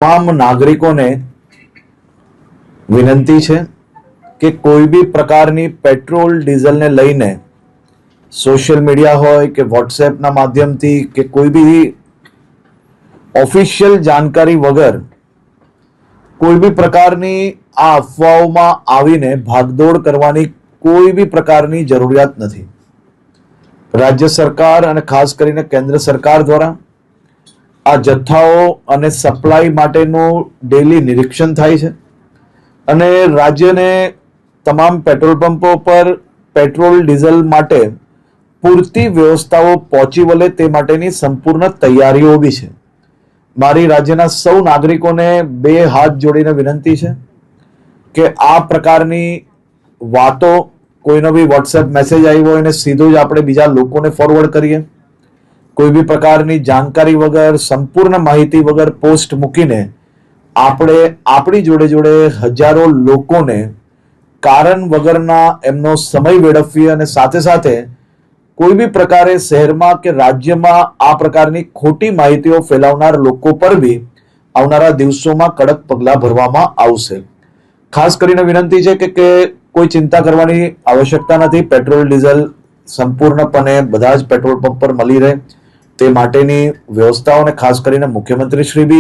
તમામ નાગરિકોને વિનંતી છે કે કોઈ બી પ્રકારની પેટ્રોલ ડીઝલને લઈને સોશિયલ મીડિયા હોય કે વોટ્સએપના માધ્યમથી કે કોઈ બી ઓફિશિયલ જાણકારી વગર કોઈ બી પ્રકારની આ અફવાઓમાં આવીને ભાગદોડ કરવાની કોઈ બી પ્રકારની જરૂરિયાત નથી. રાજ્ય સરકાર અને ખાસ કરીને કેન્દ્ર સરકાર દ્વારા આ જથ્થાઓ અને સપ્લાય માટેનું ડેલી નિરીક્ષણ થાય છે અને રાજ્યને તમામ પેટ્રોલ પંપો પર પેટ્રોલ ડીઝલ માટે પૂરતી વ્યવસ્થાઓ પહોંચી વળે તે માટેની સંપૂર્ણ તૈયારીઓ બી છે. મારી રાજ્યના સૌ નાગરિકોને બે હાથ જોડીને વિનંતી છે કે આ પ્રકારની વાતો કોઈનો બી વોટ્સએપ મેસેજ આવ્યો હોય એને સીધો જ આપણે બીજા લોકોને ફોરવર્ડ કરીએ. કોઈ બી પ્રકારની જાણકારી વગર સંપૂર્ણ માહિતી વગર પોસ્ટ મૂકીને આપણે આપણી જોડે જોડે હજારો લોકોને કારણ વગરના એમનો સમય વેડફીએ અને સાથે સાથે કોઈ બી પ્રકારે શહેરમાં કે રાજ્યમાં આ પ્રકારની ખોટી માહિતીઓ ફેલાવનાર લોકો પર બી આવનારા દિવસોમાં કડક પગલાં ભરવામાં આવશે. ખાસ કરીને વિનંતી છે કે કોઈ ચિંતા કરવાની આવશ્યકતા નથી. પેટ્રોલ ડીઝલ સંપૂર્ણપણે બધા જ પેટ્રોલ પંપ પર મળી રહે તે માટેની વ્યવસ્થાઓને ખાસ કરીને મુખ્યમંત્રી શ્રી બી